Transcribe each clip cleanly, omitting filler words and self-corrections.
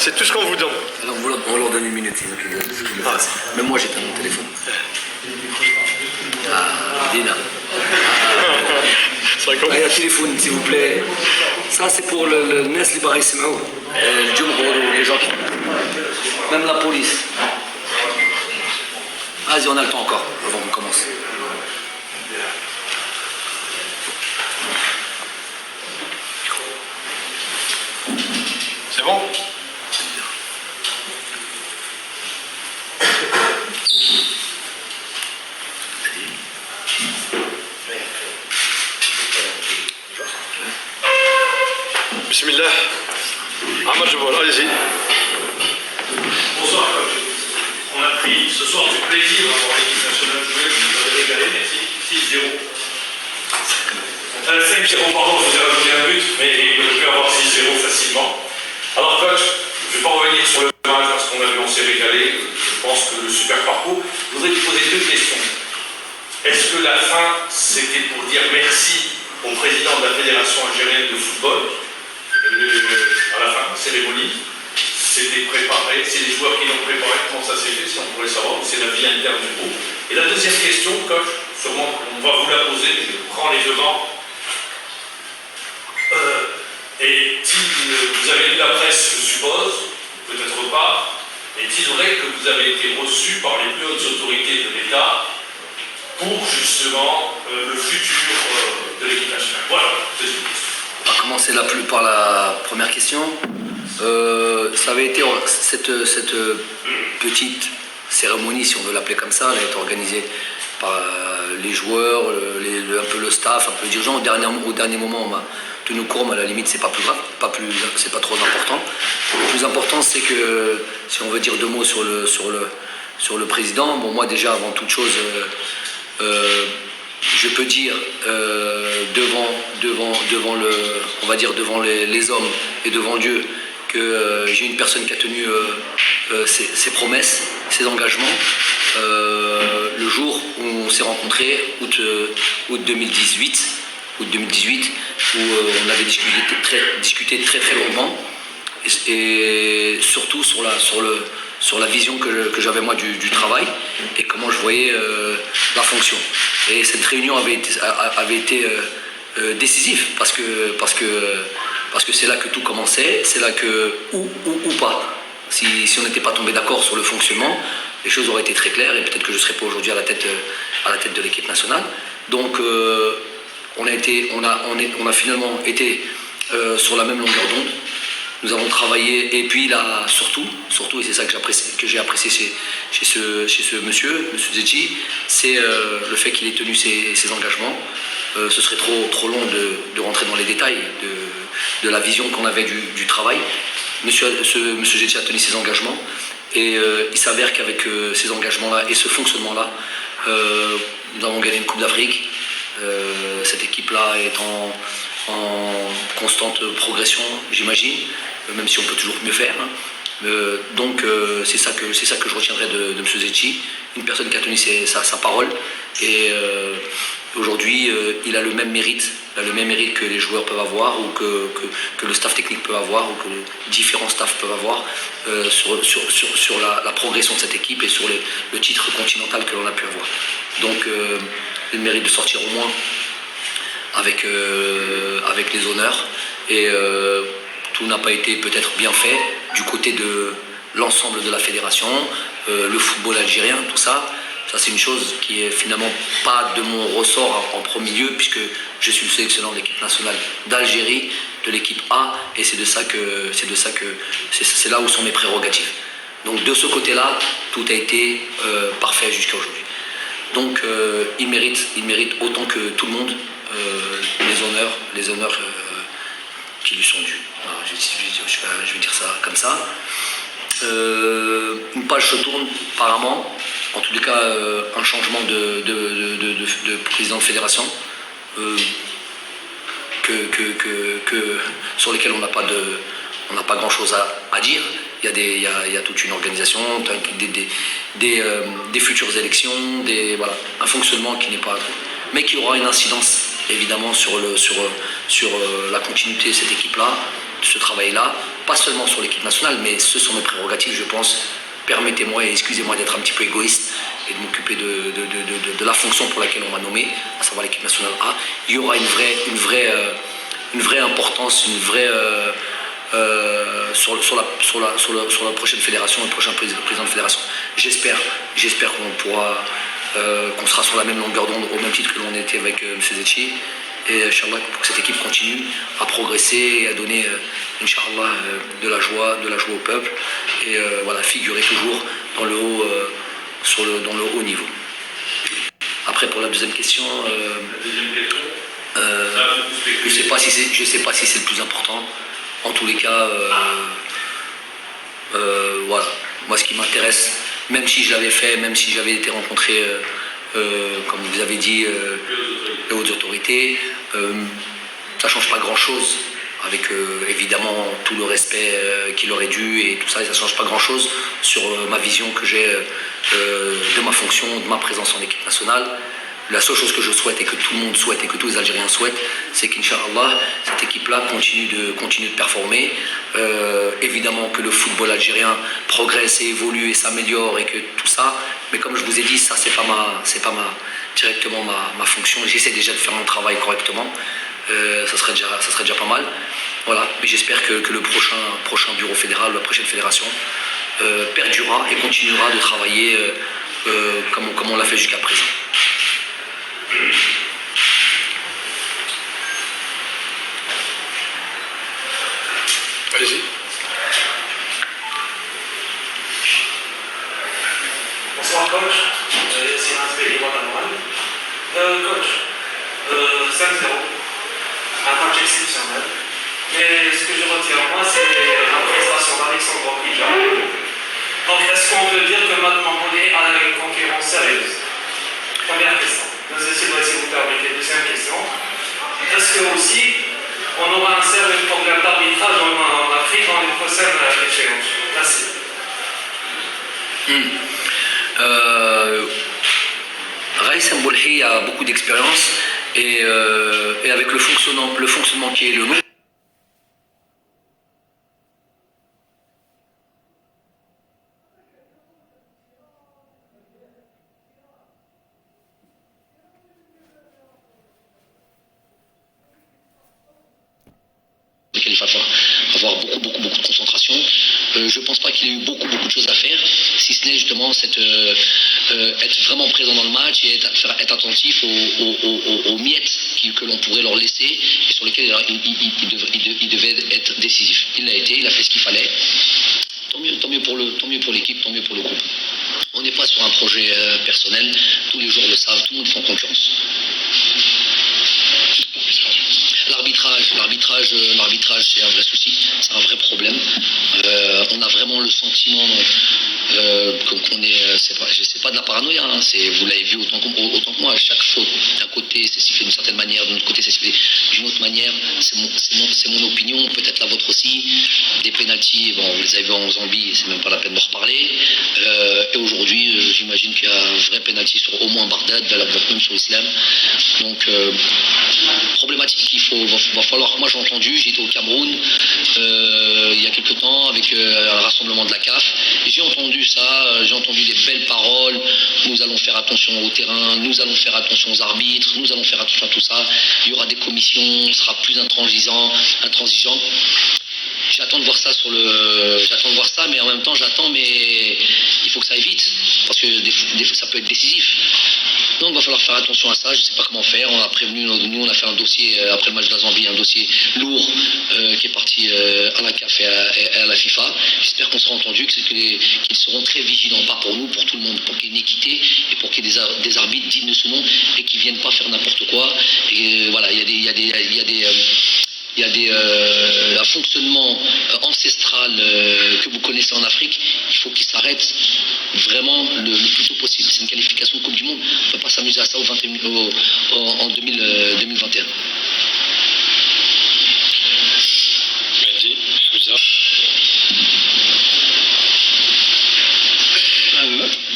C'est tout ce qu'on vous donne. Alors on leur donne une minute, ils le fassent. Même moi j'éteins mon téléphone. Dina. Le téléphone, s'il vous plaît. Ça c'est pour le Nes Libaré Semao. Le Djumhur, les gens qui. Même la police. Vas-y, on a le temps encore, avant qu'on commence. C'est bon? Bismillah. Ahmad Jabal, allez-y. Bonsoir, coach. On a pris ce soir du plaisir à voir l'équipe nationale jouer, vous nous avez régalé, merci. 6-0. 5-0, pardon, je vous ai rajouté un but, mais il aurait pu avoir 6-0 facilement. Alors, coach, je ne vais pas revenir sur le match parce qu'on a vu, on s'est régalé. Je pense que le super parcours. Je voudrais vous poser deux questions. Est-ce que la fin, c'était pour dire merci au président de la Fédération algérienne de football à la fin, cérémonie? C'était préparé, c'est les joueurs qui l'ont préparé, comment ça s'est fait, si on pourrait savoir, c'est la vie interne du groupe. Et la deuxième question, coach, sûrement on va vous la poser, mais je prends les devants. Vous avez lu la presse, je suppose, peut-être pas, est-il vrai que vous avez été reçu par les plus hautes autorités de l'État pour justement le futur de l'équipe nationale? Voilà, c'est tout. On va commencer par la première question. Ça avait été cette petite cérémonie, si on veut l'appeler comme ça, elle a été organisée par les joueurs, un peu le staff, un peu les dirigeants. Au dernier moment, on m'a tenu au courant, mais à la limite, c'est pas plus grave, c'est pas trop important. Le plus important, c'est que, si on veut dire deux mots sur le président, bon, moi déjà, avant toute chose, je peux dire devant les hommes et devant Dieu que j'ai une personne qui a tenu ses promesses, ses engagements. Le jour où on s'est rencontrés, août 2018, où on avait discuté très très longuement et surtout sur la vision que j'avais moi du travail et comment je voyais la fonction. Et cette réunion avait été décisive parce que c'est là que tout commençait, c'est là que ou pas. Si on n'était pas tombé d'accord sur le fonctionnement, les choses auraient été très claires et peut-être que je ne serais pas aujourd'hui à la tête de l'équipe nationale. Donc on a finalement été sur la même longueur d'onde. Nous avons travaillé et puis là surtout et c'est ça que j'ai apprécié chez ce monsieur Zetchi, c'est le fait qu'il ait tenu ses engagements. Ce serait trop long de rentrer dans les détails de la vision qu'on avait du travail. Monsieur Zetchi a tenu ses engagements et il s'avère qu'avec ces engagements-là et ce fonctionnement-là, nous avons gagné une Coupe d'Afrique. Cette équipe-là est en constante progression, j'imagine, même si on peut toujours mieux faire. Donc c'est ça que je retiendrai de M. Zetchi, une personne qui a tenu sa parole et aujourd'hui il a le même mérite que les joueurs peuvent avoir ou que le staff technique peut avoir ou que les différents staffs peuvent avoir sur la progression de cette équipe et sur le titre continental que l'on a pu avoir. Donc il mérite de sortir au moins avec les honneurs et tout n'a pas été peut-être bien fait du côté de l'ensemble de la fédération, le football algérien, tout ça. Ça c'est une chose qui est finalement pas de mon ressort en premier lieu puisque je suis le sélectionneur de l'équipe nationale d'Algérie, de l'équipe A et c'est là où sont mes prérogatives. Donc de ce côté-là, tout a été parfait jusqu'à aujourd'hui. Donc il mérite autant que tout le monde les honneurs qui lui sont dus. Alors, je vais dire ça comme ça. Une page se tourne apparemment, en tous les cas un changement de président de fédération sur lesquels on n'a pas grand chose à dire. Il y a toute une organisation, des futures élections, voilà, un fonctionnement qui n'est pas, mais qui aura une incidence évidemment sur la continuité de cette équipe-là, de ce travail-là, pas seulement sur l'équipe nationale, mais ce sont mes prérogatives, je pense. Permettez-moi et excusez-moi d'être un petit peu égoïste et de m'occuper de la fonction pour laquelle on m'a nommé, à savoir l'équipe nationale A. Il y aura une vraie importance, une vraie sur la prochaine fédération, le prochain président de fédération. J'espère qu'on sera sur la même longueur d'onde au même titre que l'on était avec M. Zetchi. Et Inch'Allah, pour que cette équipe continue à progresser et à donner, Inch'Allah, de la joie au peuple. Et voilà, figurer toujours dans le haut niveau. Après, pour la deuxième question, je ne sais pas si c'est le plus important. En tous les cas, voilà. Moi, ce qui m'intéresse, même si je l'avais fait, même si j'avais été rencontré, comme vous avez dit, les hautes autorités, ça ne change pas grand-chose, avec évidemment tout le respect qu'il aurait dû et tout ça, ça ne change pas grand-chose sur ma vision que j'ai de ma fonction, de ma présence en équipe nationale. La seule chose que je souhaite et que tout le monde souhaite et que tous les Algériens souhaitent, c'est qu'Inch'Allah, cette équipe-là continue de performer. Évidemment que le football algérien progresse et évolue et s'améliore et que tout ça, mais comme je vous ai dit, ça c'est pas directement ma fonction. J'essaie déjà de faire mon travail correctement. Ça serait déjà pas mal. Voilà. Mais j'espère que le prochain bureau fédéral, la prochaine fédération, perdurera et continuera de travailler comme on l'a fait jusqu'à présent. Allez-y. Bonsoir coach, c'est Nasbé Guatemala. Coach, 5-0, un match exceptionnel. Mais ce que je retiens moi, c'est la prestation d'Alexandre Pidja. Donc est-ce qu'on peut dire que maintenant on est à une concurrence sérieuse? Première question. Si vous permettez, deuxième question. Est-ce que aussi on aura un sérieux problème d'arbitrage en Afrique dans les prochaines échéances? Merci. Raïs Mbolhi a beaucoup d'expérience et avec le fonctionnement qui est le nôtre, il va falloir avoir beaucoup de concentration. Je ne pense pas qu'il ait eu beaucoup de choses à faire, si ce n'est justement être vraiment présent dans le match et être attentif aux miettes que l'on pourrait leur laisser et sur lesquelles il devait être décisif. Il l'a été, il a fait ce qu'il fallait. Tant mieux pour l'équipe, tant mieux pour le groupe. On n'est pas sur un projet personnel, tous les joueurs le savent, tout le monde est en concurrence. L'arbitrage, c'est un vrai souci, c'est un vrai problème. On a vraiment le sentiment qu'on est, c'est pas de la paranoïa, hein, vous l'avez vu autant que moi. Chaque faute d'un côté c'est sifflé d'une certaine manière, de l'autre côté c'est sifflé d'une autre manière. C'est mon opinion, peut-être la vôtre aussi. Des pénaltys, bon, vous les avez vus en Zambie, c'est même pas la peine d'en reparler. Et aujourd'hui, j'imagine qu'il y a un vrai pénalty sur au moins Bardad, même sur l'Islam. Donc problématique, va falloir. Moi j'ai entendu, j'ai été au Cameroun il y a quelques temps avec un rassemblement de la CAF. J'ai entendu ça, j'ai entendu des belles paroles. Nous allons faire attention au terrain, nous allons faire attention aux arbitres, nous allons faire attention à tout ça. Il y aura des commissions, on sera plus intransigeant. J'attends de voir ça mais en même temps mais il faut que ça aille vite parce que des fois ça peut être décisif. Donc il va falloir faire attention à ça, je ne sais pas comment faire. On a prévenu, nous on a fait un dossier après le match de la Zambie, un dossier lourd qui est parti à la CAF et à la FIFA. J'espère qu'on sera entendu, qu'ils seront très vigilants, pas pour nous, pour tout le monde, pour qu'il y ait une équité et pour qu'il y ait des arbitres dignes de ce nom et qui ne viennent pas faire n'importe quoi. Et voilà, il y a un fonctionnement ancestral que vous connaissez en Afrique, il faut qu'il s'arrête vraiment le plus tôt possible. C'est une qualification de Coupe du Monde, on ne peut pas s'amuser à ça en 2021. Mehdi,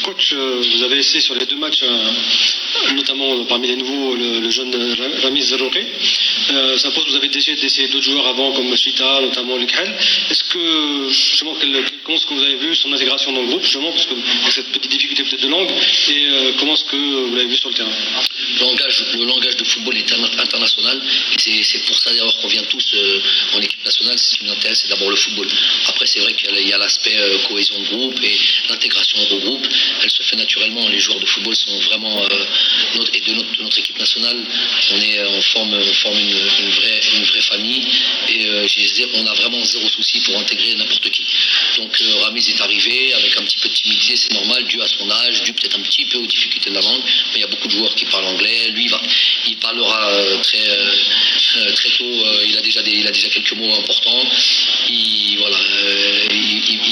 coach, vous avez essayé sur les deux matchs, notamment parmi les nouveaux, le jeune Ramiz Zerouki. Suppose que vous avez d'essayer d'autres joueurs avant, comme Chita, notamment Lukhel. Est-ce que, justement, comment est-ce que vous avez vu son intégration dans le groupe, justement, parce que avec cette petite difficulté peut-être de langue, et comment est-ce que vous l'avez vu sur le terrain? Le langage de football est international, et c'est pour ça d'ailleurs qu'on vient tous en équipe nationale. Ce qui nous intéresse, c'est d'abord le football. Après, c'est vrai qu'il y a l'aspect cohésion de groupe et l'intégration au groupe. Elle se fait naturellement. Les joueurs de football sont vraiment de notre équipe nationale. On forme une vraie famille, et on a vraiment zéro souci pour intégrer n'importe qui. Donc Ramiz est arrivé avec un petit peu de timidité, c'est normal, dû à son âge, dû peut-être un petit peu aux difficultés de la langue, mais il y a beaucoup de joueurs qui parlent anglais. Lui, il parlera très tôt. Il a déjà quelques mots importants. Il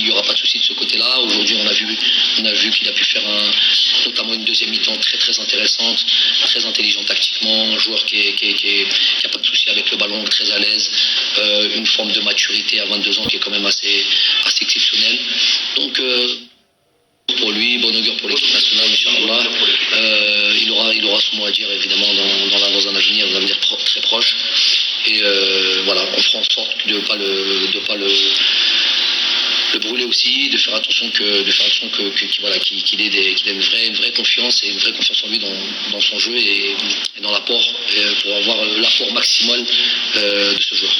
y aura pas de souci de ce côté-là. Aujourd'hui, on a vu qu'il a pu faire notamment une deuxième mi-temps très très intéressante, très intelligent tactiquement, un joueur qui a pas de souci avec le ballon, très à l'aise, une forme de maturité à 22 ans qui est quand même assez exceptionnelle. Donc pour lui, bon augure pour l'équipe nationale, Inch'Allah. Il aura son mot à dire évidemment dans un avenir très proche. Et voilà, on fera en sorte de ne pas le brûler aussi, de faire attention qu'il ait une vraie confiance et une vraie confiance en lui dans son jeu et dans l'apport, pour avoir l'apport maximal de ce joueur.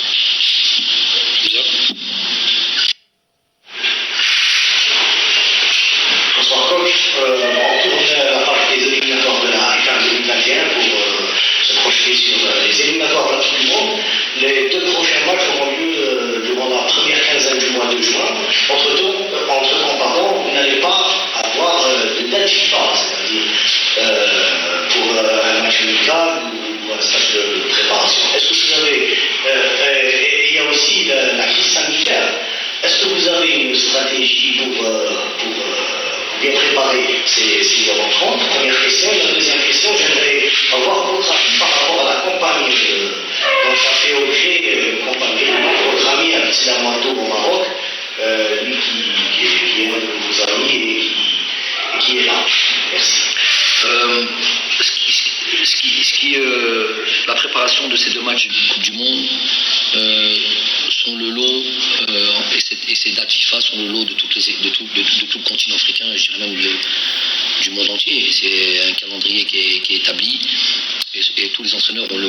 Bonsoir coach, on tourne la partie des éliminatoires de la CAN 2021 pour se projeter sur les éliminatoires de la Coupe du Monde. Les 2 prochains matchs auront lieu durant la première quinzaine du mois de juin. Entre-temps, vous n'allez pas avoir de date FIFA, c'est-à-dire pour un match amical ou un stage de préparation. Est-ce que vous avez, et il y a aussi la crise sanitaire, est-ce que vous avez une stratégie pour bien préparer ces 0-30? Première question. Et la deuxième question, j'aimerais avoir votre avis par rapport à la compagnie dont ça fait objet, compagnie de votre ami Abdeslam Ouattou au Maroc, lui qui est un de vos amis et qui est là. Merci. La préparation de ces 2 matchs de Coupe du Monde sont le lot, et ces dates FIFA sont le lot de tout le continent africain, je dirais même du monde entier. C'est un calendrier qui est établi, et tous les entraîneurs ont la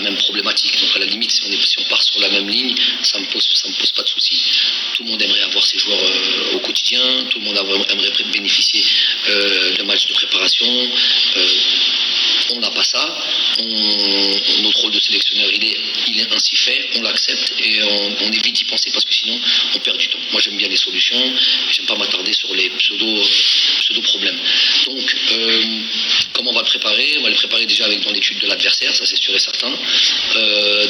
même problématique. Donc à la limite, si on part sur la même ligne, ça me pose pas de souci. Tout le monde aimerait avoir ses joueurs au quotidien, tout le monde aimerait bénéficier de matchs de préparation. On n'a pas ça. Notre rôle de sélectionneur, il est ainsi fait. On l'accepte et on évite d'y penser, parce que sinon on perd du temps. Moi, j'aime bien les solutions. J'aime pas m'attarder sur les pseudo-problèmes. Donc, comment on va le préparer? On va le préparer déjà dans l'étude de l'adversaire, ça c'est sûr et certain.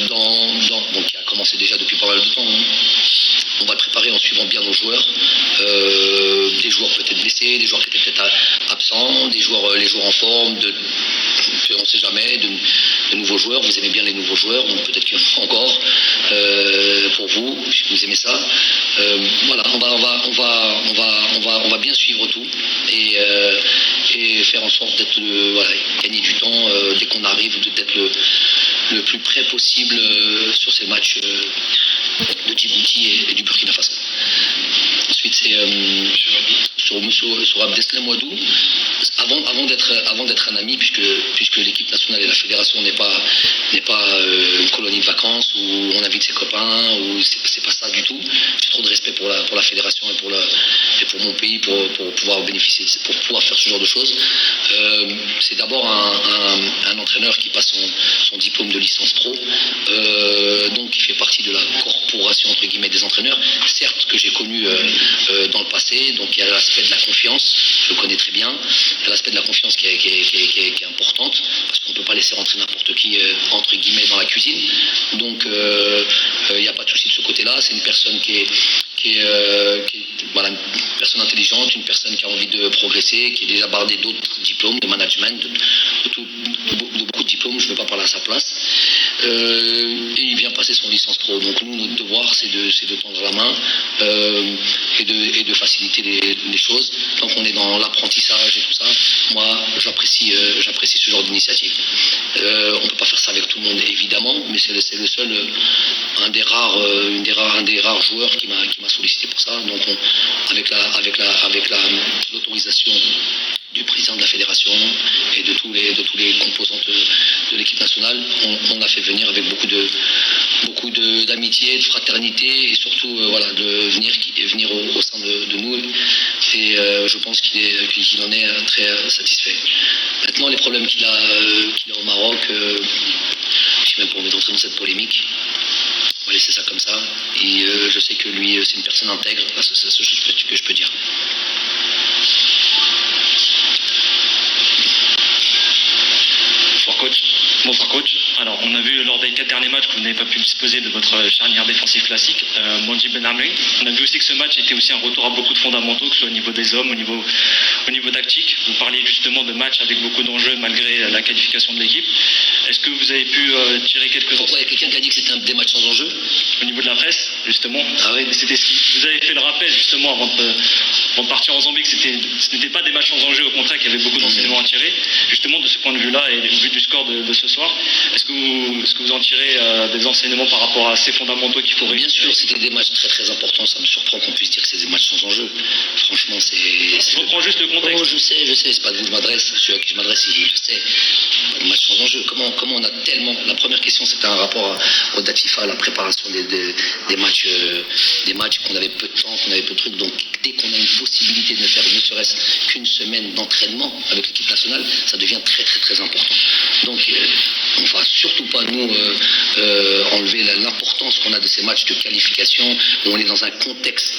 Donc, qui a commencé déjà depuis pas mal de temps. On va le préparer en suivant bien nos joueurs. Des joueurs peut-être blessés, des joueurs qui étaient peut-être absents, les joueurs en forme, on ne sait jamais, de nouveaux joueurs. Vous aimez bien les nouveaux joueurs, donc peut-être qu'il y en a encore pour vous, si vous aimez ça. Voilà, on va bien suivre tout et faire en sorte d'être gagner du temps dès qu'on arrive, d'être le plus près possible sur ces matchs de Djibouti et du Burkina Faso. Ensuite, c'est sur Abdeslam Ouattou. Avant d'être un ami, puisque l'équipe nationale et la fédération n'est pas une colonie de vacances où on invite ses copains, ou c'est pas ça du tout. J'ai trop de respect pour la fédération et pour mon pays pour pouvoir bénéficier, pour pouvoir faire ce genre de choses. C'est d'abord un entraîneur qui passe son diplôme de licence pro, donc qui fait partie de la corporation entre guillemets des entraîneurs, certes que j'ai connu dans le passé. Donc il y a l'aspect de la confiance, je le connais très bien. Il y a l'aspect de la confiance qui est importante, parce qu'on ne peut pas laisser rentrer n'importe qui entre guillemets dans la cuisine. Donc il n'y a pas de souci de ce côté-là. C'est une personne qui est une personne intelligente, une personne qui a envie de progresser, qui est déjà bardée d'autres diplômes de management, de beaucoup de diplômes. Je ne veux pas parler à sa place. Et il vient passer son licence pro. Donc nous, notre devoir, c'est de tendre la main et de faciliter les choses. Tant qu'on est dans l'apprentissage et tout ça, moi j'apprécie ce genre d'initiative. On ne peut pas faire ça avec tout le monde évidemment, mais c'est le seul, un des rares joueurs qui m'a sollicité pour ça. Donc avec l'autorisation du président de la fédération et de tous les composantes de l'équipe nationale, on l'a fait venir avec beaucoup d'amitié, de fraternité et surtout de venir au sein de nous. Et je pense qu'il en est très satisfait. Maintenant, les problèmes qu'il a au Maroc, je ne sais même pas envie d'entrer dans cette polémique. On va laisser ça comme ça. Et je sais que lui, c'est une personne intègre. C'est la seule chose que je peux dire. Bonsoir coach. Alors on a vu lors des 4 derniers matchs que vous n'avez pas pu disposer de votre charnière défensive classique, Mondji Ben Amri. On a vu aussi que ce match était aussi un retour à beaucoup de fondamentaux, que ce soit au niveau des hommes, au niveau tactique. Vous parliez justement de matchs avec beaucoup d'enjeux malgré la qualification de l'équipe. Est-ce que vous avez pu tirer quelques... Pourquoi il y a quelqu'un qui a dit que c'était des matchs sans enjeu? Au niveau de la presse, justement. Ah oui. C'était vous avez fait le rappel justement avant de partir en Zambie que ce n'était pas des matchs sans enjeu, au contraire qu'il y avait beaucoup d'enseignements à tirer. Justement de ce point de vue-là et au vu du score de ce soir, est-ce que vous en tirez des enseignements par rapport à ces fondamentaux qu'il faut réussir? Bien sûr, c'était des matchs très très importants. Ça me surprend qu'on puisse dire que c'est des matchs sans enjeu. Franchement, Je reprends juste le contexte. Oh, je sais, c'est pas de vous que je m'adresse. Celui à qui je m'adresse, il le sait. Pas de match sans enjeu. Comment on a tellement... La première question, c'était un rapport au date FIFA, la préparation des matchs, qu'on avait peu de temps, qu'on avait peu de trucs. Donc, dès qu'on a une possibilité de ne faire ne serait-ce qu'une semaine d'entraînement avec l'équipe nationale, ça devient très très très important. Donc, on ne va surtout pas nous enlever l'importance qu'on a de ces matchs de qualification où on est dans un contexte,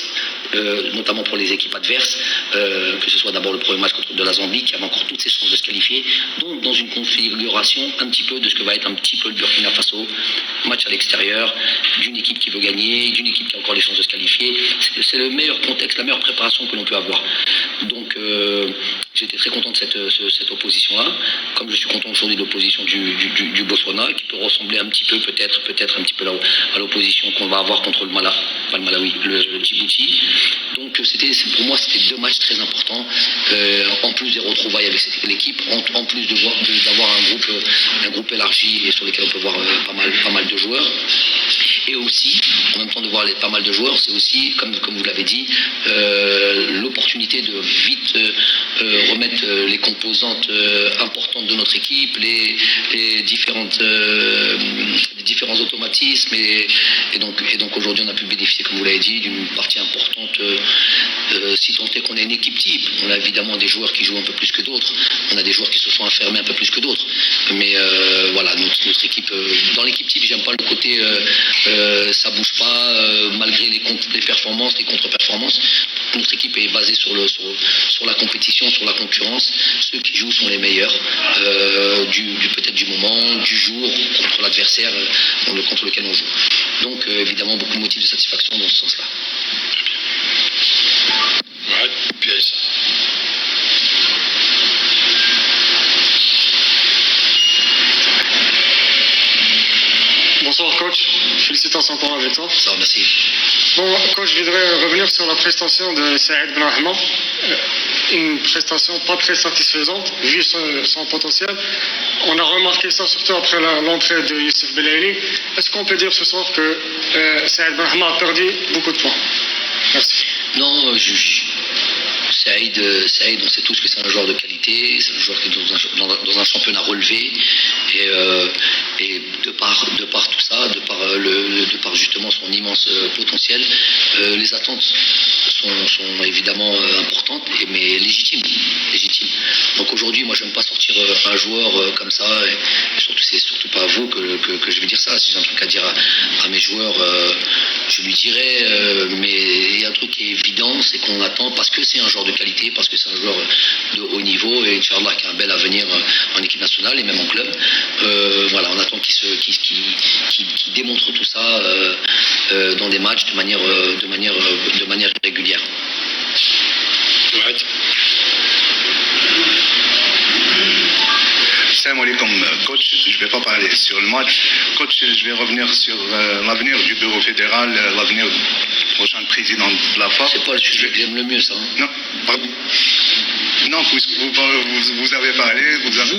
notamment pour les équipes adverses, que ce soit d'abord le premier match contre de la Zambie qui avait encore toutes ses chances de se qualifier, donc dans une configuration un petit peu de ce que va être un petit peu le Burkina Faso, match à l'extérieur, d'une équipe qui veut gagner, d'une équipe qui a encore les chances de se qualifier. C'est le meilleur contexte, la meilleure préparation que l'on peut avoir. Donc j'étais très content de cette opposition-là, comme je suis content aujourd'hui de l'opposition du Botswana, qui peut ressembler un petit peu, peut-être un petit peu là à l'opposition qu'on va avoir contre le Djibouti. Donc pour moi c'était 2 matchs très importants, en plus des retrouvailles avec l'équipe, en plus d'avoir un groupe élargi et sur lequel on peut voir pas mal de joueurs. Et aussi, en même temps de voir pas mal de joueurs, c'est aussi, comme vous l'avez dit, l'opportunité de vite remettre les composantes importantes de notre équipe, les différents automatismes. Et donc aujourd'hui, on a pu bénéficier, comme vous l'avez dit, d'une partie importante, si tant est qu'on est une équipe type. On a évidemment des joueurs qui jouent un peu plus que d'autres. On a des joueurs qui se sont enfermés un peu plus que d'autres. Mais voilà, notre équipe, dans l'équipe type, j'aime pas le côté ça bouge pas malgré les performances, les contre-performances. Notre équipe est basée sur la compétition, sur la concurrence. Ceux qui jouent sont les meilleurs, peut-être du moment, du jour, contre l'adversaire contre lequel on joue. Donc évidemment beaucoup de motifs de satisfaction dans ce sens-là. Ouais, pièce. Bonsoir coach, félicitations encore avec toi. Ça, merci. Bon coach, je voudrais revenir sur la prestation de Saïd Benrahma. Une prestation pas très satisfaisante, vu son potentiel. On a remarqué ça surtout après l'entrée de Youssef Belaïli. Est-ce qu'on peut dire ce soir que Saïd Benrahma a perdu beaucoup de points? Merci. Non, Saïd, on sait tous que c'est un joueur de qualité, c'est un joueur qui est dans un championnat relevé, et de par tout ça, de par justement son immense potentiel, les attentes sont évidemment importantes, mais légitimes. Donc aujourd'hui, moi, je n'aime pas sortir un joueur comme ça, et surtout, c'est surtout pas à vous que je vais dire ça. Si j'ai un truc à dire à mes joueurs, je lui dirai, mais il y a un truc qui est évident, c'est qu'on attend, parce que c'est un joueur de qualité, parce que c'est un joueur de haut niveau, et Inch'Allah qui a un bel avenir en équipe nationale et même en club. Voilà, on attend qu'il démontre tout ça dans des matchs de manière régulière. Ouais. Salam alaikum, coach. Je ne vais pas parler sur le match. Coach, je vais revenir sur l'avenir du bureau fédéral, l'avenir prochain président de la FA. C'est pas le sujet que j'aime le mieux, ça. Hein. Non, pardon. Non, puisque vous avez parlé...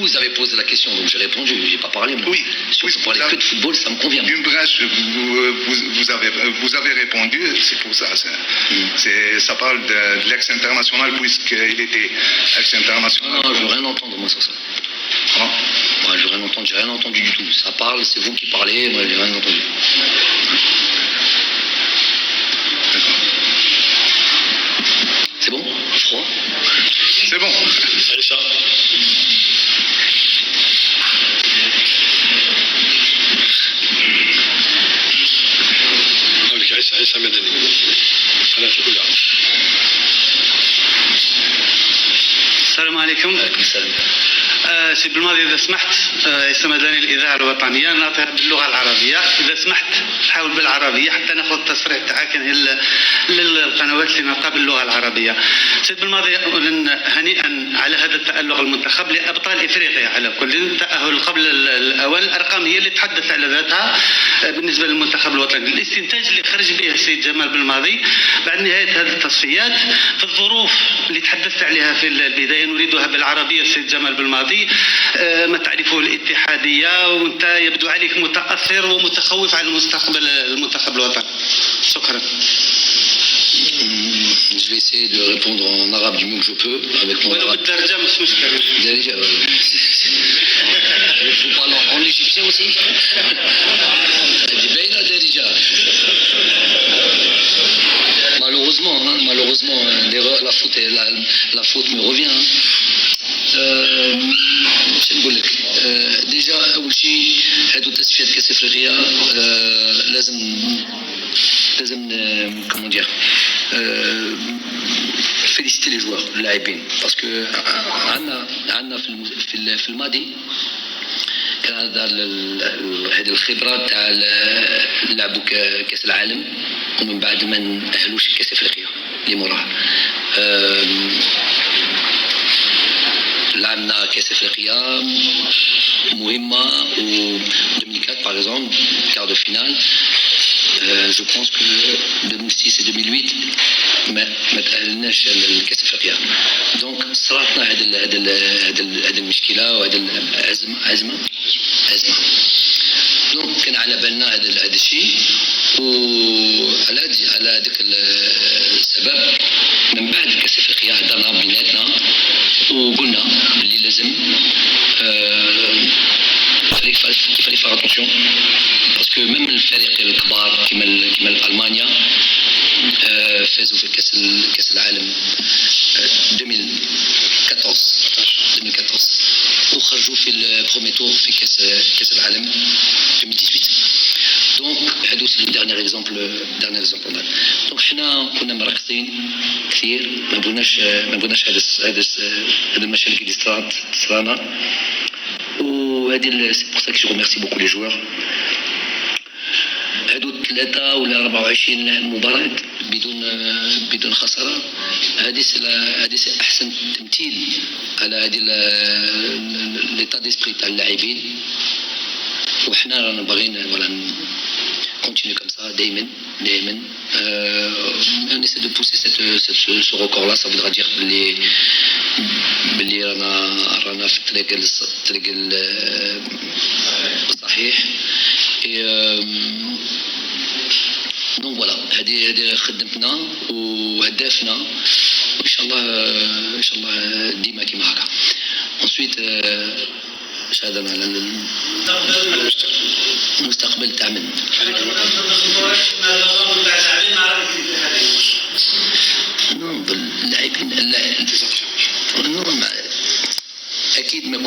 Vous avez posé la question, donc j'ai répondu, j'ai pas parlé. Moi. Oui. Si on parlait que de football, ça me convient. Une brèche, vous avez répondu, c'est pour ça. Ça parle de l'ex-international, puisqu'il était ex-international. Non, je veux rien entendre, moi, sur ça. Ah. Ouais, je veux rien entendre, j'ai rien entendu du tout. Ça parle, c'est vous qui parlez, moi, j'ai rien entendu. D'accord. C'est bon? Froid? C'est bon. Allez, ça. عيسى مدني على كلها. السلام عليكم. سي بالماضي إذا سمحت عيسى مدني الإذاعة الوطنية ناطق باللغة العربية. إذا سمحت حاول بالعربية حتى ناخذ التصريح تاعك للقنوات اللي ناطقة باللغة العربية. سيد بالماضي هنيئا على هذا التألق المنتخب لأبطال إفريقيا على كل التأهل قبل الأوان. الأرقام هي اللي تحدث على ذاتها بالنسبة للمنتخب الوطني. الاستنتاج اللي خرج به السيد جمال بالماضي بعد نهاية هذه التصفيات في الظروف اللي تحدثت عليها في البداية نريدها بالعربية السيد جمال بالماضي. ما تعرفه الاتحادية وانت يبدو عليك متأثر ومتخوف على المستقبل المنتخب الوطني. شكرا. Je vais essayer de répondre en arabe du mieux que je peux avec mon arabe. Je vous parle en égyptien aussi. Malheureusement, l'erreur, la faute me revient. نقول لك ديجا اول شيء هادو تصفيات كاس افريقيا لازم كومون دير فيليسيتي لي جوار اللاعبين باسكو عندنا في الماضي كان هذه الخبره تاع لعبوا كاس العالم ومن بعد ما نأهلوش كاس افريقيا اللي موراها. لعبنا كاس افريقيا مهمه و 2004 par exemple quart de finale. Je pense que 2006 et 2008 ما تأهلناش لكاس افريقيا. دونك صراتنا هذه المشكله وهذه الازمه. دونك كان على بالنا هذا الشيء وعلى هذاك السبب من بعد كاس افريقيا هضرنا بيناتنا وقلنا اللي لازم يفالي فار اتونسيون باسكو ميم الفريق الكبار كيما المانيا فازوا في كاس العالم 2014 وخرجوا في البرومي تور في كاس العالم 2018. دونك هادو سي لو ديرنيير اكزومبل دونك حنا كنا مركزين كثير ما بغيناش هذا المشاكل اللي صرانا وهذه سي بور سا كو جو ريميرسي بوكو لي جوار. هادو 3 ولا 24 مباراة بدون خسارة هذه احسن تمثيل على هذه ليطا ديسبري تاع اللاعبين وحنا رانا باغيين continuer comme ça دائما on essaie de pousser ce record là. Ça voudra dire باللي رانا في الطريق الصحيح. دونك فوالا هذه خدمتنا وهدافنا وان شاء الله ديما كيما هكا. ensuite شهادنا على المستقبل تاع من اللاعبين اكيد ما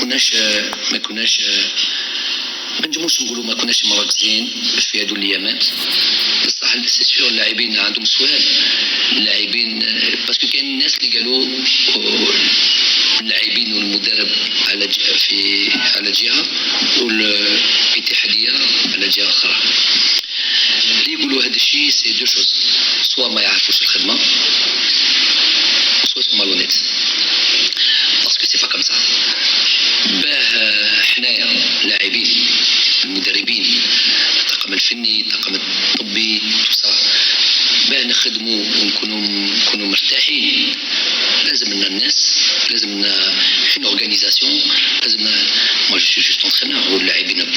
كناش ما نجموش نقولوا ما كناش مركزين في هذو الايامات. بصح سي سيور اللاعبين عندهم سؤال. اللاعبين باسكو كاين الناس اللي قالوا اللاعبين والمدرب على جهه والاتحاديه على جهه اخرى. اللي يقولوا هذا الشيء سي دو شوز، سوا ما يعرفوش الخدمه سوا سو مالونيت باسكو سي با كوم سا. باه حنايا لاعبين المدربين الطاقم الفني الطاقم الطبي توسا باه نخدموا ونكونوا مرتاحين لازم لنا الناس، لازم لنا une organisation، لازم لنا moi je suis juste entraîneur واللاعبين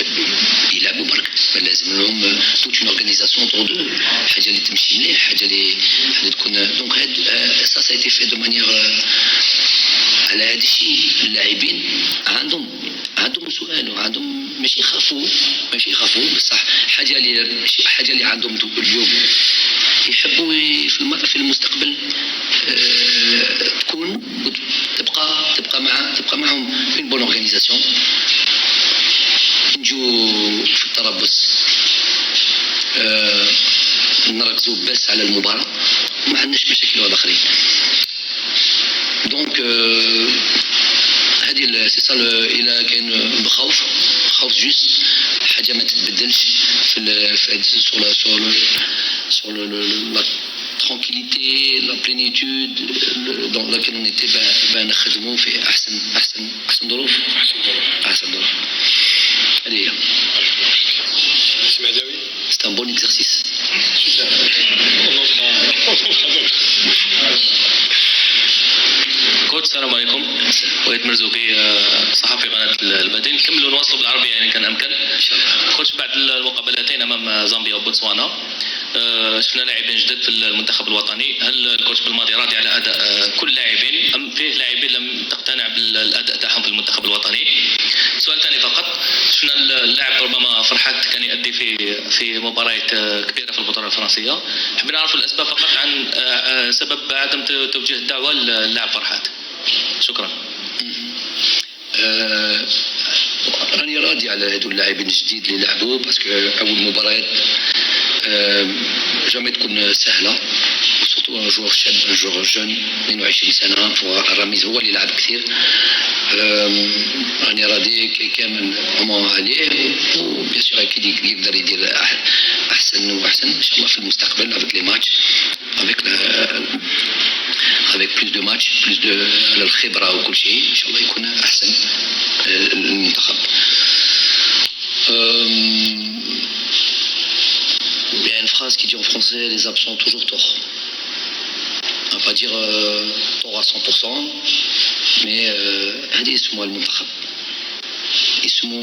يلعبوا برك، لازم لهم toute une organisation autour d'eux، حاجه اللي تمشي مليح، حاجه اللي تكون دونك ça a été fait de manière على هذا الشيء. اللاعبين عندهم سؤال وعندهم ماشي يخافوا بصح حاجه اللي عندهم اليوم يحبوا في المستقبل تكون تبقى معهم une bonne organisation. نجو في التربص نركزوا بس على المباراة، ما عندناش مشاكل واحد اخرين. دونك هذه سي سا الى كاين بخوف جوست حاجه ما تتبدلش sur la tranquillité, la plénitude dans laquelle on était نخدموا في احسن ظروف. هذه هي. C'est un bon exercice. كوتش السلام عليكم. وائل مرزوقي صحفي قناه البديل. نكملوا نواصلوا بالعربيه يعني كان امكن ان شاء الله. كوتش بعد المقابلتين امام زامبيا وبوتسوانا شفنا لاعبين جدد في المنتخب الوطني، هل الكوتش بالماضي راضي على اداء كل لاعبين ام فيه لاعبين لم تقتنع بالاداء تاعهم في المنتخب الوطني؟ سؤال ثاني فقط، شفنا اللاعب ربما فرحات كان يؤدي في مباريات كبيره في البطوله الفرنسيه، حبينا نعرف الاسباب فقط عن سبب عدم توجيه الدعوه للاعب فرحات. شكرا. راني راضي على هذو اللاعبين الجديد اللي لعبوا باسكو اول مباريات جامي تكون سهله، وسورتو ان جوار شاب ان جوار جون 22 سنه. راميز هو اللي لعب كثير. راني راضي كامل هما عليه، وبيان سور اكيد يقدر يدير احسن واحسن ان شاء الله في المستقبل افيك لي ماتش avec plus de matchs plus de على الخبره وكل شيء ان شاء الله يكون احسن المنتخب. Il y a une phrase qui dit en français les absents ont toujours tort. On va pas dire tort à 100%, mais هذه اسمها المنتخب. اسمه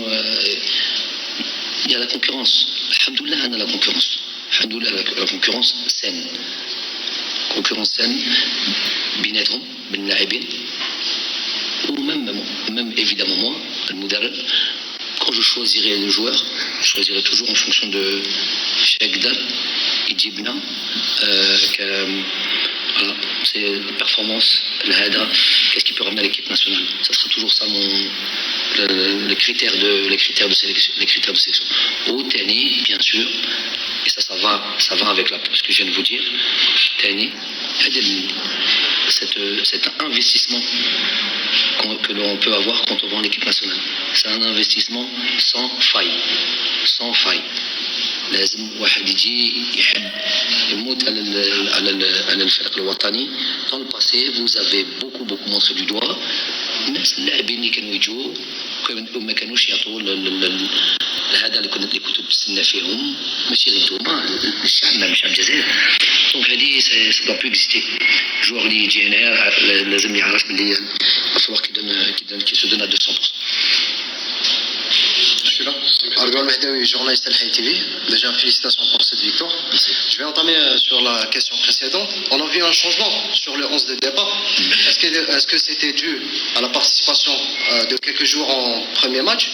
il y a la concurrence. الحمد لله أنا la concurrence. الحمد لله la concurrence saine. concurrence saine بيناتهم بين اللاعبين. Même évidemment moi, le modèle, quand je choisirai le joueur, je choisirai toujours en fonction de chaque date, Idjibna, voilà, c'est la performance, le hada, qu'est-ce qu'il peut ramener à l'équipe nationale. Ça sera toujours ça les critères de sélection. Au Tani, bien sûr, et ça va avec ce que je viens de vous dire. Tani, cet investissement que l'on peut avoir quand on vend l'équipe nationale. C'est un investissement sans faille. لازم واحد يجي يحب يموت على الفريق الوطني. Dans le passé, vous avez beaucoup montré du doigt الناس اللاعبين اللي كانوا يجوا ما كانوش يعطوا هذا اللي كنت تستنى فيهم، ماشي غير انتوما الشعب مش شعب الجزائر. دونك هذه سي دو بو اكزيستي. الجوار اللي يجي هنا لازم يعرف باللي الفوق كي سو دون ا 200%. Argon Mehdaoui, journaliste Al Hayy TV. Déjà, félicitations pour cette victoire. Merci. Je vais entamer sur la question précédente. On a vu un changement sur le 11 de départ. Est-ce que c'était dû à la participation de quelques jours en premier match?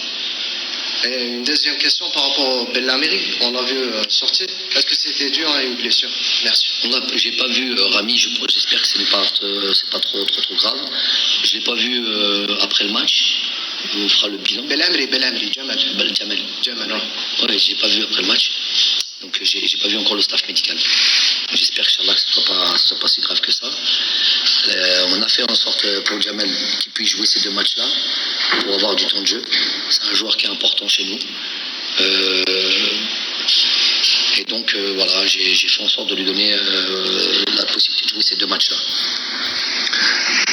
Et une deuxième question par rapport au Belhamiri, on l'a vu sortir. Est-ce que c'était dû à une blessure? Merci. J'ai pas vu Rami, j'espère que c'est pas trop grave. Je l'ai pas vu après le match. On fera le bilan. Belhamiri, Jamal. Ouais, j'ai pas vu après le match. Donc j'ai pas vu encore le staff médical. J'espère que ce soit pas si grave que ça. On a fait en sorte pour Jamal qu'il puisse jouer ces deux matchs-là pour avoir du temps de jeu. C'est un joueur qui est important chez nous. Et donc voilà, j'ai fait en sorte de lui donner la possibilité de jouer ces deux matchs-là.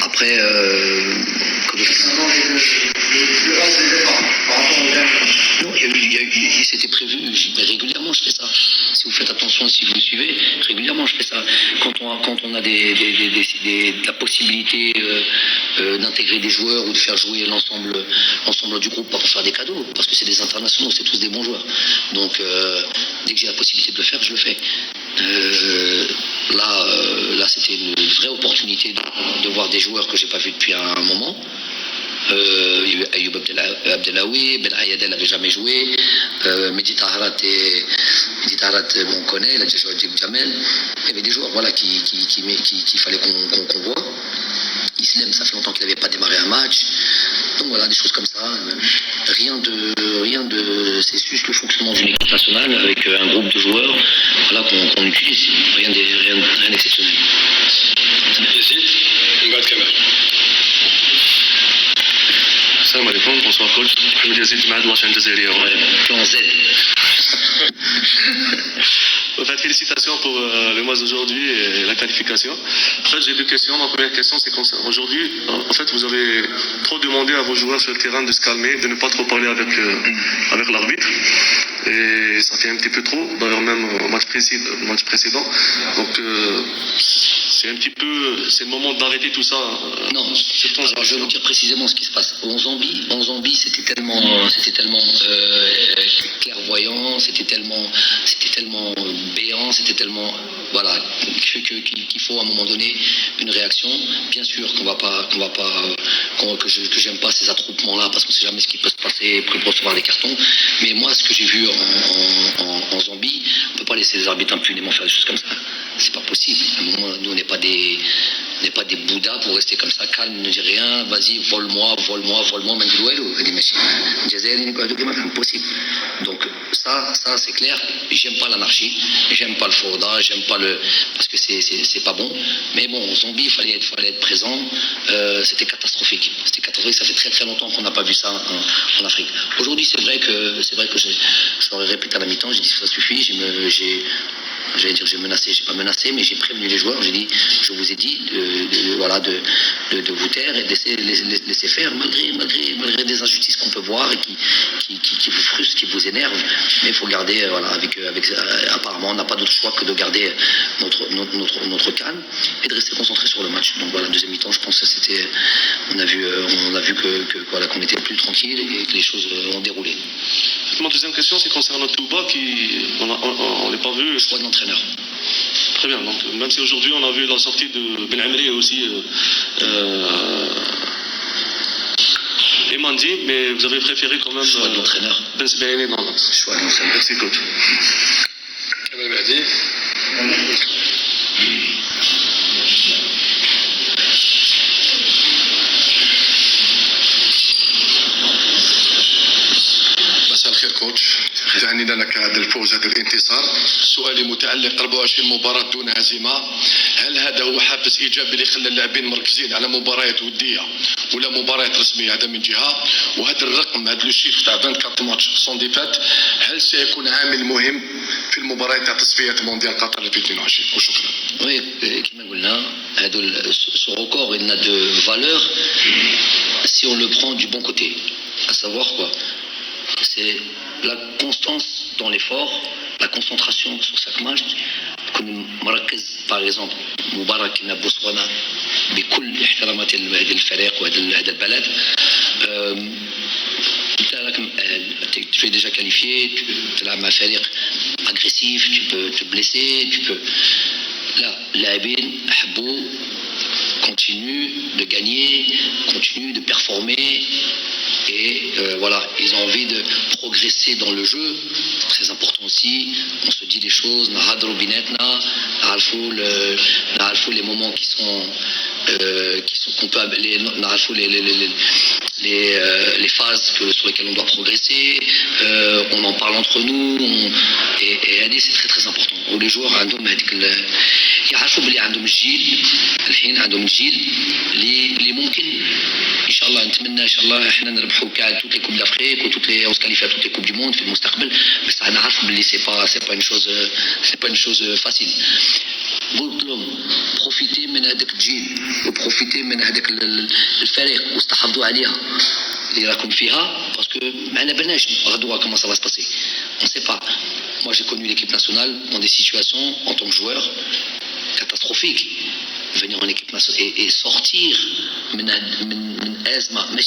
Après, non, c'était prévu, régulièrement je fais ça. Si vous faites attention, si vous le suivez, régulièrement je fais ça. Quand on a la possibilité d'intégrer des joueurs ou de faire jouer l'ensemble du groupe, pas pour faire des cadeaux, parce que c'est des internationaux, c'est tous des bons joueurs. Donc dès que j'ai la possibilité de le faire, je le fais. Là c'était une vraie opportunité de voir des joueurs que j'ai pas vus depuis un moment. Ayoub Abdelawi, Ben Ayadel n'avait jamais joué, Mehdi Taharat, on connaît, il a déjà joué avec Jamel. Il y avait des joueurs voilà, qu'il fallait qu'on voit. Islam, ça fait longtemps qu'il n'avait pas démarré un match. Donc voilà, des choses comme ça. Rien de c'est juste le fonctionnement d'une équipe nationale avec un groupe de joueurs voilà, qu'on utilise. Rien d'exceptionnel. Salam alaikum, bonsoir coach. Je vous dis de la chaîne Jazairiya. Plan Z. En fait, félicitations pour le mois d'aujourd'hui et la qualification. En fait, j'ai deux questions. Ma première question, c'est concernant aujourd'hui. En fait, vous avez trop demandé à vos joueurs sur le terrain de se calmer, de ne pas trop parler avec l'arbitre. Et ça fait un petit peu trop, d'ailleurs même au match précédent. Donc, c'est un petit peu, c'est le moment d'arrêter tout ça. Non, alors je vais vous dire précisément ce qui se passe. En Zambie, c'était tellement clairvoyant, c'était tellement béant, c'était tellement voilà qu'il faut à un moment donné une réaction. Bien sûr que j'aime pas ces attroupements-là parce qu'on sait jamais ce qui peut se passer pour recevoir des cartons. Mais moi, ce que j'ai vu en Zambie, on peut pas laisser les arbitres impunément faire des choses comme ça. C'est pas possible. À un moment, nous, on n'est pas des bouddhas pour rester comme ça, calme, ne dis rien, vas-y, vole-moi, impossible. Donc ça c'est clair. J'aime pas l'anarchie, j'aime pas le fauda, j'aime pas parce que c'est pas bon. Mais bon, en Zambie, il fallait être présent. C'était catastrophique. Ça fait très très longtemps qu'on n'a pas vu ça en Afrique. Aujourd'hui, c'est vrai que je l'aurais répété à la mi-temps. J'ai dit ça suffit. J'ai menacé, mais j'ai prévenu les joueurs. J'ai dit, je vous ai dit de vous taire et de laisser faire malgré des injustices qu'on peut voir et qui vous frustrent, qui vous énervent. Mais il faut garder, apparemment, on n'a pas d'autre choix que de garder notre calme et de rester concentré sur le match. Donc voilà, deuxième mi-temps, je pense que on a vu qu'on était plus tranquille et que les choses ont déroulé. Ma deuxième question, c'est concernant Touba, on l'a pas vu. Le choix de l'entraîneur. Très bien, donc même si aujourd'hui on a vu la sortie de Ben Amri aussi et Mandi, mais vous avez préféré quand même. Le choix de l'entraîneur. Ben Sebaini, non. Le choix de l'entraîneur. Merci coach. Kamal Mahdi. مساء الخير كوتش، تهنينا لك هذا الفوز هذا الانتصار. سؤالي متعلق 24 مباراة دون هزيمة، هل هذا هو حافز ايجابي اللي خلى اللاعبين مركزين على مباريات ودية ولا مباريات رسمية؟ هذا من جهة، وهذا الرقم هذا لو شيف تاع 24 ماتش سون ديفات هل سيكون عامل مهم في المباريات تاع تصفية مونديال قطر 2022؟ وشكرا. Oui, كما قلنا ce record il n'a de valeur si on le prend du bon côté, à savoir quoi. C'est la constance dans l'effort, la concentration sur chaque match. Comme Marrakech, par exemple, Moubarak na Botswana, بكل احترامات لهذا الفريق وهذا البلد. Tu es déjà qualifié, tu es un فريق agressif, tu peux te blesser, Là, اللاعبين حبوا continue de gagner, continue de performer et voilà, ils ont envie de progresser dans le jeu, très important aussi, on se dit les choses, les moments qui sont comptables, les phases sur lesquelles on doit progresser, on en parle entre nous, et c'est très très important. Les joueurs يعرفوا بلي عندهم الجيل الحين عندهم الجيل اللي ممكن ان شاء الله نتمنى ان شاء الله احنا نربحوا كاع توت لي كوب دافريك وتوت لي اون كاليفي توت لي كوب دي موند في المستقبل بس انا عارف بلي سي با une chose facile. قلت لهم بروفيتي من هذاك الجيل وبروفيتي من هذاك الفريق واستحافظوا عليها اللي راكم فيها باسكو ما على بالناش غدوه كما سا با سباسي اون سي با Moi, j'ai connu l'équipe nationale dans des situations, en tant que joueur, catastrophiques. Venir en équipe nationale et sortir من أزمة مش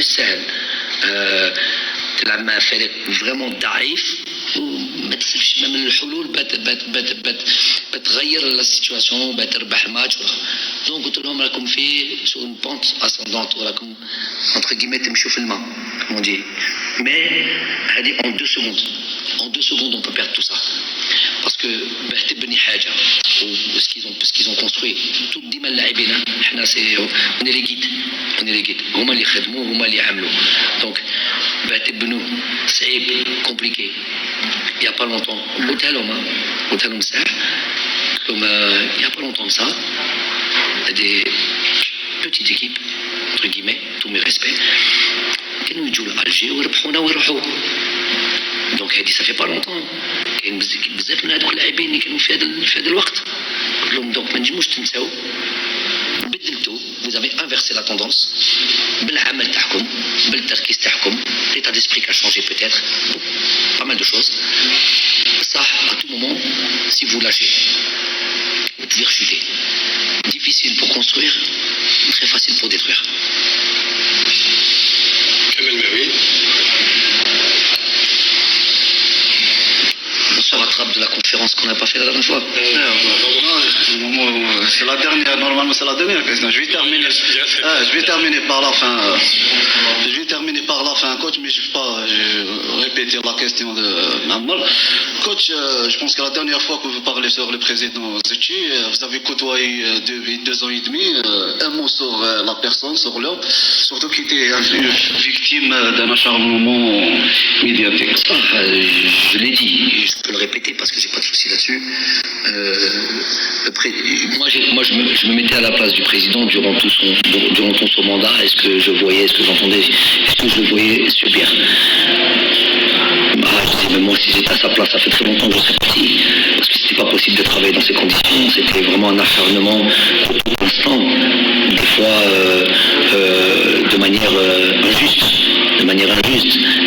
سهل تلعب مع فريق vraiment ضعيف وما تسلفش من الحلول بتغير لا سيتواسيون بتربح الماتش دونك قلت لهم راكم في سو اون بونت اسوندونت وراكم entre guillemets تمشوا في الماء comme on dit mais هذه en 2 secondes on peut perdre tout ça parce que تبني حاجه ce qu'ils ont construit tout ديما اللاعبين احنا on est les guides هما اللي خدموا هما اللي عملوا donc تبنوا صعيب compliqué il y a pas longtemps قلتها لهم ساعه il y a pas longtemps que ça des petites équipes entre guillemets tous mes respects كانوا يجوا لألجي ويربحونا ويروحوا دونك هادي صافي با لونطون كاين بزاف من هذوك اللاعبين اللي كانوا في هذا الوقت قلت لهم دونك ما نجموش تنساو بدلتوا vous avez inversé la tendance بالعمل تاعكم بالتركيز تاعكم l'état d'esprit qui a changé peut-être pas mal de choses ça à tout moment si vous lâchez vous pouvez rechuter difficile pour construire très facile pour détruire. On se rattrape de la conférence qu'on n'a pas fait la dernière fois. C'est la dernière, normalement c'est la dernière question. Je vais terminer par la fin. Coach, mais je ne vais pas répéter la question de Mammar. Coach, je pense que la dernière fois que vous parlez sur le président Zetchi, vous avez côtoyé depuis 2 ans et demi. Un mot sur la personne, sur l'homme, surtout qui était victime d'un acharnement médiatique. Je l'ai dit, je peux le répéter parce que j'ai pas de souci là-dessus. Moi, je me mettais à la place du président durant tout son mandat. Est-ce que je voyais, est-ce que j'entendais, est-ce que je le voyais subir? Je dis, même moi, si j'étais à sa place, ça fait très longtemps que je serais parti. Parce que c'était pas possible de travailler dans ces conditions. C'était vraiment un acharnement constant. Des fois, de manière injuste.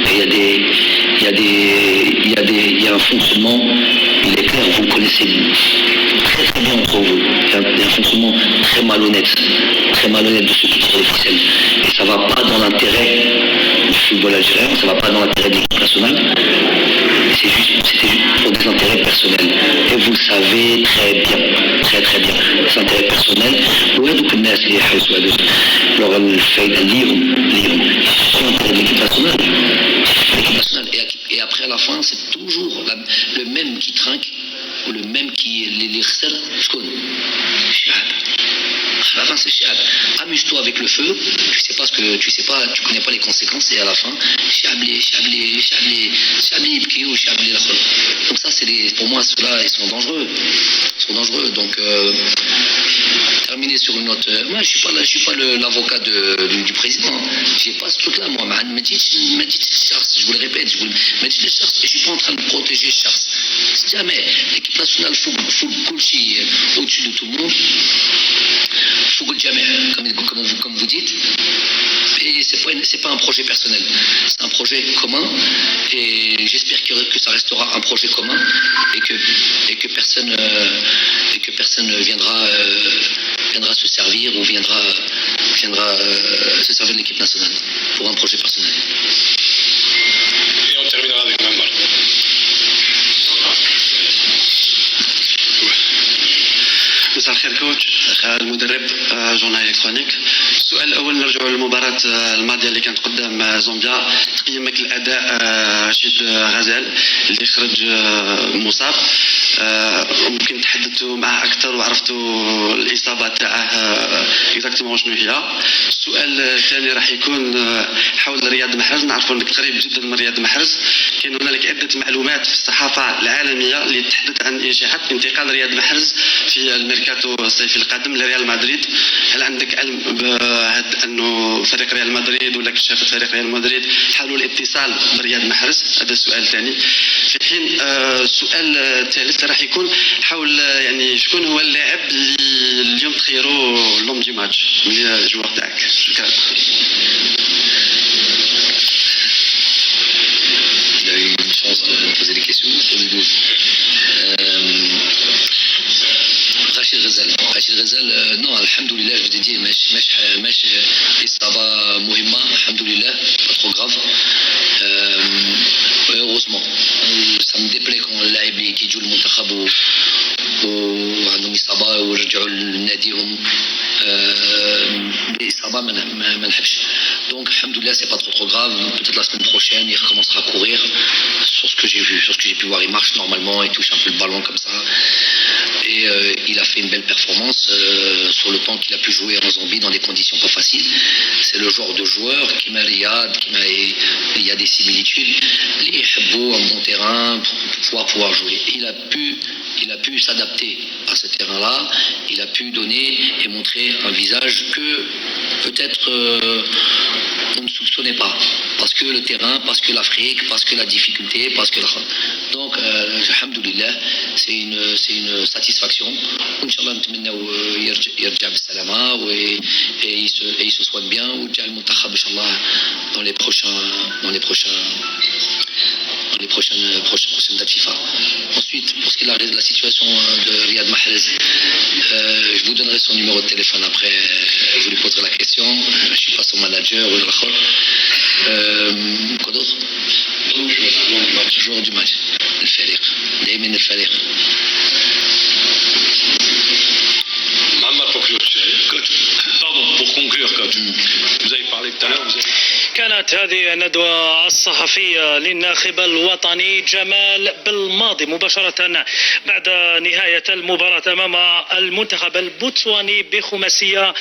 Et il y a un fonctionnement, il est clair, vous le connaissez très très bien entre vous. Il y a un fonctionnement très malhonnête de ceux qui tirent les ficelles. Et ça ne va pas dans l'intérêt du football algérien, ça ne va pas dans l'intérêt de l'équipe nationale. C'était juste pour des intérêts personnels. Et vous le savez très bien, des intérêts personnels. وهذوك الناس اللي يحسوا هذوك لو الفايدة ليهم شو l'intérêt de l'équipe nationale. Et après à la fin, c'est toujours le même qui trinque ou le même qui les recèle. Je connais. À la fin, c'est chiant. Amuse-toi avec le feu. Tu connais pas les conséquences et à la fin, donc ça, pour moi, ceux-là, ils sont dangereux. Donc, terminer sur une note. Moi, je suis pas l'avocat du président. J'ai pas ce truc-là, moi. Je vous le répète, je suis pas en train de protéger Chars. Jamais. L'équipe nationale fout Kulchi au-dessus de tout le monde. Fout jamais, comme vous dites. Et c'est pas un projet personnel. C'est un projet commun. Et j'espère que ça restera un projet commun et que personne viendra se servir ou viendra se servir de l'équipe nationale pour un projet personnel. Et on terminera avec Mammar. مساء الخير كوتش المدرب جورنال الكترونيك. السؤال الاول نرجع للمباراه الماضيه اللي كانت قدام زامبيا. تقييمك الاداء رشيد غزال اللي خرج مصاب، ممكن تحدثوا معه اكثر وعرفتوا الاصابه تاعه اكزاكتومون شنو هي. السؤال الثاني راح يكون حول رياض محرز. نعرفوا انك قريب جدا من رياض محرز. كاين هنالك عده معلومات في الصحافه العالميه اللي تحدث عن اشاعات انتقال رياض محرز في الميركاتو الصيفي القادم لريال مدريد. هل عندك علم بهذا انه فريق ريال مدريد ولا كشافه فريق ريال مدريد حاولوا الاتصال برياض محرز؟ هذا السؤال الثاني. في حين السؤال الثالث راح يكون حول يعني شكون هو اللاعب اللي اليوم تخيروا لوم دي ماتش من الجوار تاعك؟ شكرا. Il a eu une chance poser des questions. Rachid Ghazal, non, alhamdoulilah, je t'ai dit, ماشي إصابة مهمة, alhamdoulilah, pas trop grave. Heureusement, ça me déplaît quand اللاعب اللي كيجوا للمنتخب وعندهم إصابة ورجعوا لناديهم بإصابة ما نحبش. Donc, alhamdoulilah, c'est pas trop grave. Peut-être la semaine prochaine, il recommencera à courir. Sur ce que j'ai vu, sur ce que j'ai pu voir, il marche normalement, il touche un peu le ballon comme ça. Et il a fait une belle performance sur le temps qu'il a pu jouer en Zambie dans des conditions pas faciles. C'est le genre de joueur qui m'a Riyad, il y a des similitudes. Les beau, un bon terrain pour pouvoir jouer. Il a pu s'adapter à ce terrain-là. Il a pu donner et montrer un visage que peut-être on ne soupçonnait pas. Parce que le terrain, parce que l'Afrique, parce que la difficulté, parce que donc, alhamdoulilah, c'est une satisfaction. Inch'Allah, يرجع بالسلامة et il se soigne bien. ويرجع المنتخب Inch'Allah dans les prochaines dates FIFA. Ensuite, pour ce qui est de la situation de Riyad Mahrez, je vous donnerai son numéro de téléphone après, vous lui poserez la question. Je ne suis pas son manager ou quoi d'autre? Joueur du match. الفريق دائما الفريق. Pour conclure, coach, vous avez parlé tout à l'heure, كانت هذه الندوة الصحفية للناخب الوطني جمال بالماضي مباشرة بعد نهاية المباراة أمام المنتخب البوتسواني بخماسية